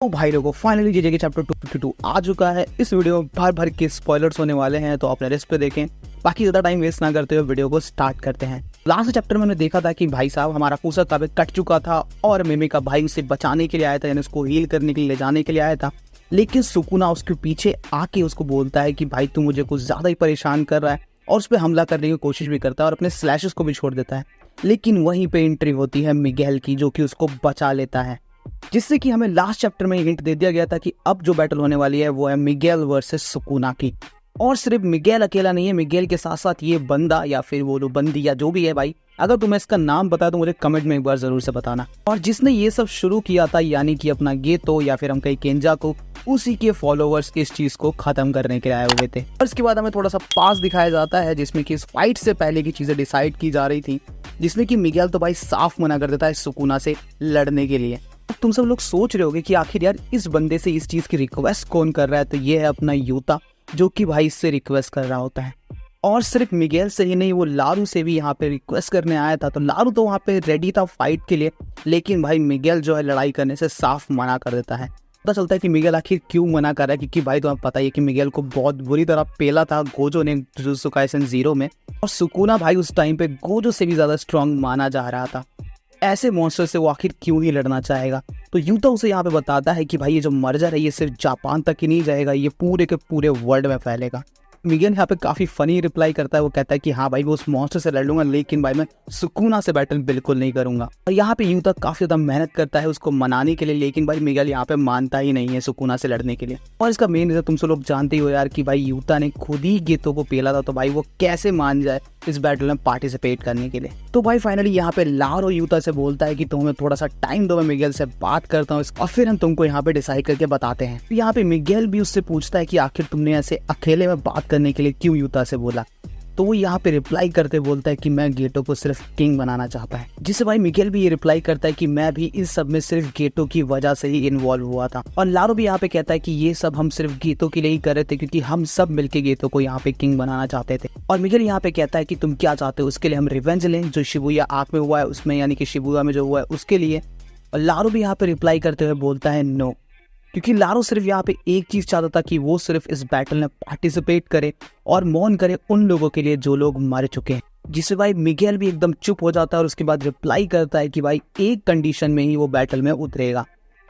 तो भाई लोगों फाइनली जीजे के चैप्टर 252 आ चुका है। इस वीडियो में भर भर के स्पॉयलर्स होने वाले हैं, तो अपने रिस्क पे देखें। बाकी ज़्यादा टाइम वेस्ट ना करते हुए वीडियो को स्टार्ट करते हैं। लास्ट चैप्टर में हमने देखा था कि भाई साहब हमारा पूसा काबे कट चुका था और मिमी का भाई उसे बचाने के लिए आया था, यानी उसको हील करने के लिए ले जाने के लिए आया था। लेकिन सुकुना उसके पीछे आके उसको बोलता है कि भाई तू मुझे कुछ ज़्यादा ही परेशान कर रहा है, और उस पर हमला करने की कोशिश भी करता है और अपने स्लैशेस को भी छोड़ देता है। लेकिन वहीं पे एंट्री होती है मिगेल की, जो कि उसको बचा लेता है, जिससे कि हमें लास्ट चैप्टर में हिंट दे दिया गया था कि अब जो बैटल होने वाली है वो है मिगेल वर्सेस सुकुना की। और सिर्फ मिगेल अकेला नहीं है, मिगेल के साथ साथ ये बंदा या फिर वो बंदी या जो भी है भाई, अगर तुम्हें इसका नाम पता है तो मुझे कमेंट में एक बार जरूर से बताना। और जिसने ये सब शुरू किया था, यानी कि अपना गेतो या फिर हम कहीं केंजा को, उसी के फॉलोवर्स इस चीज को खत्म करने के लिए आए हुए थे। और इसके बाद हमें थोड़ा सा पास दिखाया जाता है, जिसमें कि इस फाइट से पहले की चीजें डिसाइड की जा रही थी, जिसमें कि मिगेल तो भाई साफ मना कर देता है सुकुना से लड़ने के लिए। तुम सब लोग सोच रहे होगे कि आखिर यार इस बंदे से इस चीज की रिक्वेस्ट कौन कर रहा है, तो ये है अपना यूता, जो कि भाई इससे रिक्वेस्ट कर रहा होता है। और सिर्फ मिगेल से ही नहीं, वो लारू से भी यहाँ पे रिक्वेस्ट करने आया था। तो लारू तो वहाँ पे रेडी था फाइट के लिए, लेकिन भाई मिगेल जो है लड़ाई करने से साफ मना कर देता है। पता चलता है कि मिगेल आखिर क्यों मना कर रहा है, क्योंकि भाई तुम्हें पता ही है कि मिगेल को बहुत बुरी तरह पेला था गोजो ने जुजुत्सु काइसेन 0 में, और सुकुना भाई उस टाइम पे गोजो से भी ज्यादा स्ट्रांग माना जा रहा था। ऐसे मॉन्स्टर से वो आखिर क्यों ही लड़ना चाहेगा। तो यूता उसे यहाँ पे बताता है कि भाई ये जो मर्जर है ये सिर्फ जापान तक ही नहीं जाएगा, ये पूरे के पूरे वर्ल्ड में फैलेगा। मिगेल यहाँ पे काफी फनी रिप्लाई करता है, वो कहता है कि हाँ भाई वो उस मॉन्स्टर से लड़ लूंगा, लेकिन भाई मैं सुकुना से बैटल बिल्कुल नहीं करूंगा। और यहाँ पे यूता काफी ज्यादा मेहनत करता है उसको मनाने के लिए, लेकिन भाई मिगेल यहाँ पे मानता ही नहीं है सुकुना से लड़ने के लिए। और इसका मेन रीजन तुम सब लोग जानते ही हो यार कि भाई यूता ने खुद ही गेतो को पेला था, तो भाई वो कैसे मान जाए इस बैटल में पार्टिसिपेट करने के लिए। तो भाई फाइनली यहाँ पे लारो यूता से बोलता है कि तुम्हें थोड़ा सा टाइम दो, मैं मिगेल से बात करता हूँ और फिर हम तुमको यहाँ पे डिसाइड करके बताते हैं। तो यहाँ पे मिगेल भी उससे पूछता है कि आखिर तुमने ऐसे अकेले में बात करने के लिए क्यों यूता से बोला। तो वो यहाँ पे रिप्लाई करते बोलता है कि मैं गेटो को सिर्फ किंग बनाना चाहता है, जिससे भाई मिगेल भी ये रिप्लाई करता है कि मैं भी इस सब में सिर्फ गेटो की वजह से ही इन्वॉल्व हुआ था। और लारो भी यहाँ पे कहता है कि ये सब हम सिर्फ गेटो के लिए ही कर रहे थे, क्योंकि हम सब मिलके गेटो को यहाँ पे किंग बनाना चाहते थे। और मिगेल यहाँ पे कहता है कि तुम क्या चाहते हो, उसके लिए हम रिवेंज लें जो शिबुया आर्क में हुआ है उसमें, यानी कि शिबुया में जो हुआ है उसके लिए। और लारो भी यहाँ पे रिप्लाई करते हुए बोलता है नो, क्योंकि लारो सिर्फ यहाँ पे एक चीज चाहता था कि वो सिर्फ इस बैटल में पार्टिसिपेट करे और मौन करे उन लोगों के लिए जो लोग मर चुके हैं। जिससे भाई मिगेल भी एकदम चुप हो जाता है और उसके बाद रिप्लाई करता है कि भाई एक कंडीशन में ही वो बैटल में उतरेगा।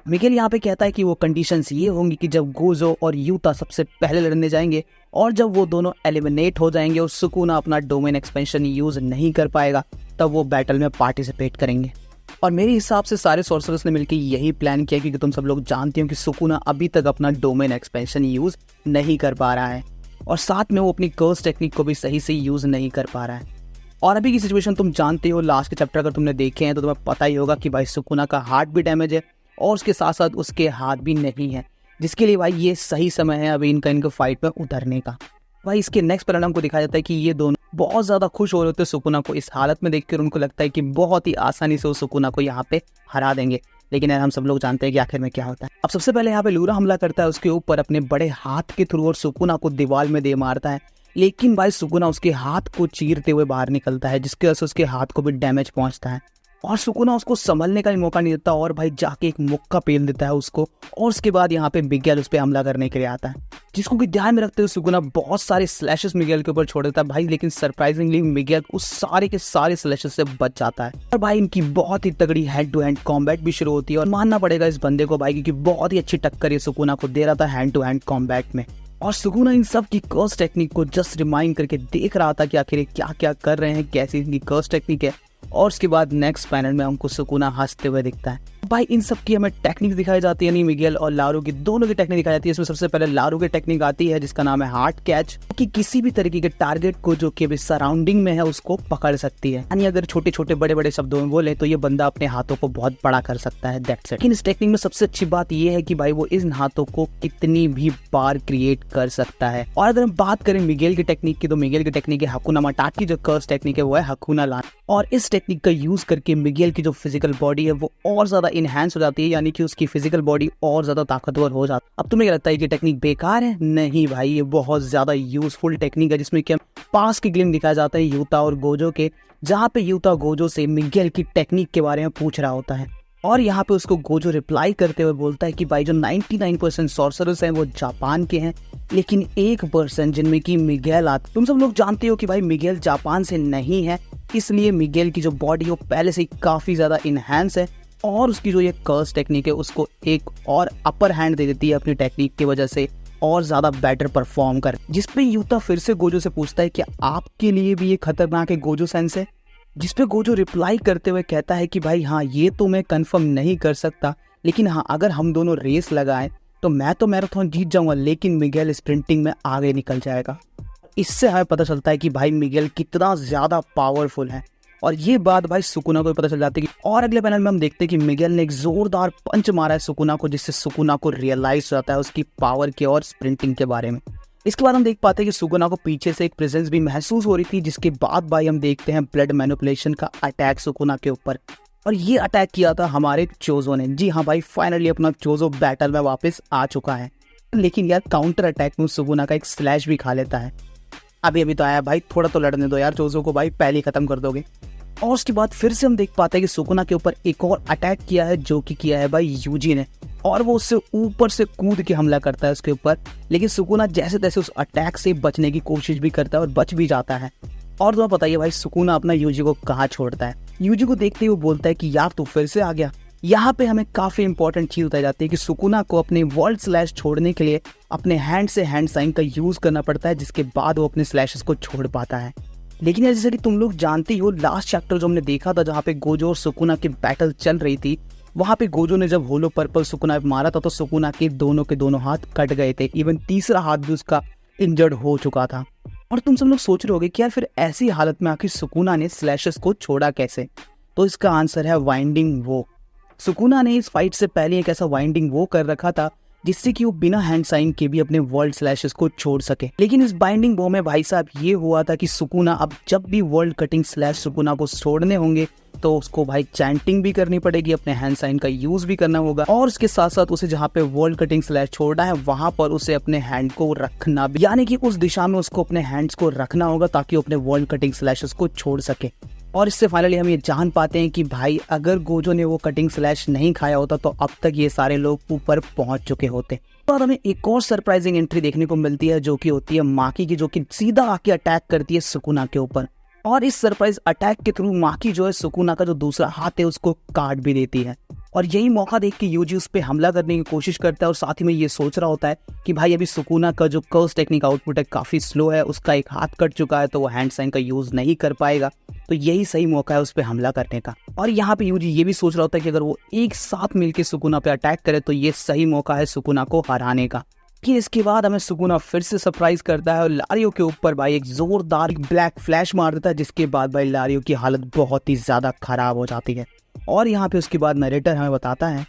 मिगेल यहाँ पे कहता है कि वो कंडीशंस ये होंगी कि जब गोजो और यूता सबसे पहले लड़ने जाएंगे, और जब वो दोनों एलिमिनेट हो जाएंगे और सुकुना अपना डोमेन एक्सपेंशन यूज नहीं कर पाएगा, तब वो बैटल में पार्टिसिपेट करेंगे। और मेरे हिसाब से सारे सोर्सर्स ने मिलकर यही प्लान किया, क्योंकि तुम सब लोग जानते हो कि सुकुना अभी तक अपना डोमेन एक्सपेंशन यूज नहीं कर पा रहा है, और साथ में वो अपनी कर्स टेक्निक को भी सही से यूज नहीं कर पा रहा है। और अभी की सिचुएशन तुम जानते हो, लास्ट के चैप्टर अगर तुमने देखे हैं तो तुम्हें पता ही होगा कि भाई सुकुना का हार्ट भी डैमेज है और उसके साथ साथ उसके हाथ भी नहीं है, जिसके लिए भाई ये सही समय है अभी इनका फाइट में उतरने का। भाई इसके नेक्स्ट परिणाम को दिखाया जाता है कि ये दोनों बहुत ज्यादा खुश हो रहे होते सुकुना को इस हालत में देखकर। उनको लगता है कि बहुत ही आसानी से वो सुकुना को यहाँ पे हरा देंगे, लेकिन यार हम सब लोग जानते हैं कि आखिर में क्या होता है। अब सबसे पहले यहाँ पे लूरा हमला करता है उसके ऊपर अपने बड़े हाथ के थ्रू और सुकुना को दीवार में दे मारता है, लेकिन भाई सुकुना उसके हाथ को चीरते हुए बाहर निकलता है, जिसकी वजह से उसके हाथ को भी डैमेज पहुंचता है। और सुकुना उसको संभलने का भी मौका नहीं देता और भाई जाके एक मुक्का पेल देता है उसको। और उसके बाद यहाँ पे मिगेल उस पर हमला करने के लिए आता है, जिसको कि ध्यान में रखते हुए सुकुना बहुत सारे स्लैशेस मिगेल के ऊपर छोड़ देता है भाई, लेकिन सरप्राइजिंगली मिगेल उस सारे के सारे स्लैशेस से बच जाता है। और भाई इनकी बहुत ही तगड़ी हैंड टू हैंड कॉम्बैट भी शुरू होती है, और मानना पड़ेगा इस बंदे को भाई, क्योंकि बहुत ही अच्छी टक्कर ये सुकुना को दे रहा था हैंड टू हैंड कॉम्बैट में। और सुकुना इन सब की कर्स टेक्निक को जस्ट रिमाइंड करके देख रहा था कि आखिर क्या क्या कर रहे हैं, कैसी इनकी कर्स टेक्निक है। और उसके बाद नेक्स्ट पैनल में हमको सुकुना हंसते हुए दिखता है। भाई इन सब की हमें टेक्निक दिखाई जाती है, यानी मिगेल और लारू की दोनों की टेक्निक दिखाई जाती है। इसमें सबसे पहले लारू की टेक्निक आती है जिसका नाम है हार्ट कैच, कि किसी भी तरीके के टारगेट को जो कि अभी सराउंडिंग में है उसको पकड़ सकती है। यानी अगर छोटे छोटे बड़े बड़े शब्दों में बोले तो ये बंदा अपने हाथों को बहुत बड़ा कर सकता है, दैट्स इट। लेकिन इस टेक्निक में सबसे अच्छी बात ये है कि भाई वो इन हाथों को कितनी भी बार क्रिएट कर सकता है। और अगर हम बात करें मिगेल की टेक्निक की, तो मिगेल की टेक्निक है हकुना मटाट की जो कर्स टेक्निक है वो है हकुना लान। और इस टेक्निक का यूज करके मिगेल की जो फिजिकल बॉडी है वो और ज्यादा इनहेंस हो जाती है, यानी कि उसकी फिजिकल बॉडी और ज्यादा ताकतवर हो जाती है। अब तुम्हें क्या लगता है कि टेक्निक बेकार है? नहीं भाई, ये बहुत ज्यादा यूजफुल टेक्निक है, जिसमें कि पास की ग्लिम दिखाया जाता है यूता और गोजो के, जहाँ पे यूता गोजो से मिगेल की टेक्निक के बारे में पूछ रहा होता है। और यहाँ पे उसको गोजो रिप्लाई करते हुए बोलता है कि भाई जो 99% सॉर्सरर्स हैं वो जापान के हैं, लेकिन 1% जिनमें कि मिगेल आता। तुम सब लोग जानते हो कि भाई मिगेल जापान से नहीं है, इसलिए मिगेल की जो बॉडी है वो पहले से ही काफ़ी ज़्यादा इनहेंस है और उसकी जो ये कर्स टेक्निक है उसको एक और अपर हैंड दे देती है अपनी टेक्निक की वजह से और ज़्यादा बेटर परफॉर्म कर। जिस पे यूता फिर से गोजो से पूछता है कि आपके लिए भी ये खतरनाक है गोजो सेंस है, जिस पे गोजो रिप्लाई करते हुए कहता है कि भाई हाँ ये तो मैं कंफर्म नहीं कर सकता, लेकिन हाँ अगर हम दोनों रेस लगाएं तो मैं तो मैराथन जीत जाऊंगा, लेकिन मिगेल स्प्रिंटिंग में आगे निकल जाएगा। इससे हमें पता चलता है कि भाई मिगेल कितना ज़्यादा पावरफुल है और ये बात भाई सुकुना को पता चल जाती है। और अगले पैनल में हम देखते हैं कि मिगेल ने एक जोरदार पंच मारा है सुकुना को, जिससे सुकुना को रियलाइज होता है उसकी पावर के और स्प्रिंटिंग के बारे में। इसके बाद हम देख पाते हैं कि सुकुना को पीछे से एक प्रेजेंस भी महसूस हो रही थी, जिसके बाद भाई हम देखते हैं ब्लड मैनिपुलेशन का अटैक सुकुना के ऊपर। और ये अटैक किया था हमारे चोजो ने। जी हाँ भाई, फाइनली अपना चोजो बैटल में वापस आ चुका है, लेकिन यार काउंटर अटैक में सुकुना का एक स्लैश भी खा लेता है। अभी तो आया भाई, थोड़ा तो लड़ने दो यार चोजो को, भाई पहले ही खत्म कर दोगे। और उसके बाद फिर से हम देख पाते हैं कि सुकुना के ऊपर एक और अटैक किया है, जो कि किया है भाई यूजी ने, और वो उससे ऊपर से कूद के हमला करता है उसके ऊपर। लेकिन सुकुना जैसे तैसे उस अटैक से बचने की कोशिश भी करता है और बच भी जाता है। और तुम्हें बताइए भाई सुकुना अपना यूजी को कहाँ छोड़ता है। यूजी को देखते ही वो बोलता है कि यार तू फिर से आ गया। यहाँ पे हमें काफी इंपॉर्टेंट चीज बताई जाती है कि सुकुना को अपने वर्ल्ड स्लैश छोड़ने के लिए अपने हैंड से हैंड साइन का यूज करना पड़ता है, जिसके बाद वो अपने स्लैशेस को छोड़ पाता है। लेकिन जैसे कि तुम लोग जानते हो, लास्ट चैप्टर जो हमने देखा था जहाँ पे गोजो और सुकुना की बैटल चल रही थी, वहाँ पे गोजो ने जब होलो पर्पल सुकुना मारा था तो सुकुना के दोनों हाथ कट गए थे, इवन तीसरा हाथ भी उसका इंजर्ड हो चुका था। और तुम सब लोग सोच रहे होगे कि यार फिर ऐसी हालत में आखिर सुकुना ने स्लैशेस को छोड़ा कैसे, तो इसका आंसर है वाइंडिंग वो। सुकुना ने इस फाइट से पहले एक ऐसा वाइंडिंग वो कर रखा था जिससे कि वो बिना हैंड साइन के भी अपने वर्ल्ड स्लैशेस को छोड़ सके। लेकिन इस बाइंडिंग बो में भाई साहब ये हुआ था कि सुकुना अब जब भी वर्ल्ड कटिंग स्लैश सुकुना को छोड़ने होंगे तो उसको भाई चैंटिंग भी करनी पड़ेगी, अपने हैंड साइन का यूज भी करना होगा, और उसके साथ साथ उसे जहाँ पे वर्ल्ड कटिंग स्लैश छोड़ना है वहां पर उसे अपने हैंड को रखना भी, यानी कि उस दिशा में उसको अपने हैंड्स को रखना होगा ताकि वो अपने वर्ल्ड कटिंग स्लैशेस को छोड़ सके। और इससे फाइनली हम ये जान पाते हैं कि भाई अगर गोजो ने वो कटिंग स्लैश नहीं खाया होता तो अब तक ये सारे लोग ऊपर पहुंच चुके होते। और हमें एक और सरप्राइजिंग एंट्री देखने को मिलती है जो कि होती है माकी की, जो कि सीधा आके अटैक करती है सुकुना के ऊपर। और इस सरप्राइज अटैक के थ्रू माकी जो है सुकुना का जो दूसरा हाथ है उसको काट भी देती है। और यही मौका देख के यूजी उस पर हमला करने की कोशिश करता है और साथ ही में ये सोच रहा होता है कि भाई अभी सुकुना का जो कर्स टेक्निक आउटपुट है काफ़ी स्लो है, उसका एक हाथ कट चुका है तो वो हैंड साइन का यूज़ नहीं कर पाएगा, तो यही सही मौका है उस पर हमला करने का। और यहाँ पे यूजी ये भी सोच रहा होता है कि अगर वो एक साथ मिलकर सुकुना पे अटैक करे तो ये सही मौका है सुकुना को हराने का। कि इसके बाद हमें सुकुना फिर से सरप्राइज करता है और लारियो के ऊपर भाई एक जोरदार ब्लैक फ्लैश मार देता है, जिसके बाद भाई लारियो की हालत बहुत ही ज़्यादा खराब हो जाती है। और यहाँ पे उसके बाद नरेटर हमें बताता है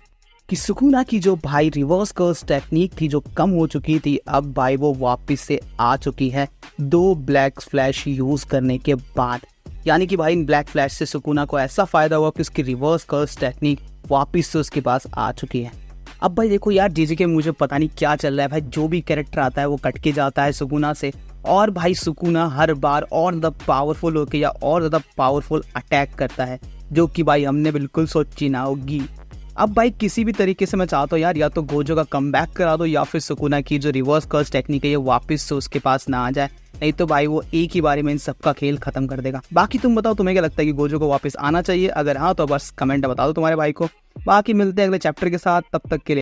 कि सुकुना की जो भाई रिवर्स कर्स टेक्निक थी जो कम हो चुकी थी, अब भाई वो वापस से आ चुकी है 2 ब्लैक फ्लैश यूज़ करने के बाद। यानी कि भाई इन ब्लैक फ्लैश से सुकुना को ऐसा फ़ायदा हुआ कि उसकी रिवर्स कर्स टेक्निक वापस से उसके पास आ चुकी है। अब भाई देखो यार जीजीके मुझे पता नहीं क्या चल रहा है भाई, जो भी कैरेक्टर आता है वो कट के जाता है सुकुना से, और भाई सुकुना हर बार और ज़्यादा पावरफुल होके या और ज़्यादा पावरफुल अटैक करता है, जो कि भाई हमने बिल्कुल सोची ना होगी। अब भाई किसी भी तरीके से मैं चाहता हूँ यार या तो गोजो का कमबैक करा दो या फिर सुकुना की जो रिवर्स कर्स टेक्निक है ये वापस से उसके पास ना आ जाए, नहीं तो भाई वो एक ही बारी में इन सबका खेल खत्म कर देगा। बाकी तुम बताओ तुम्हें क्या लगता है कि गोजो को वापस आना चाहिए, अगर हाँ तो बस कमेंट बता दो तुम्हारे भाई को। बाकी मिलते हैं अगले चैप्टर के साथ, तब तक के लिए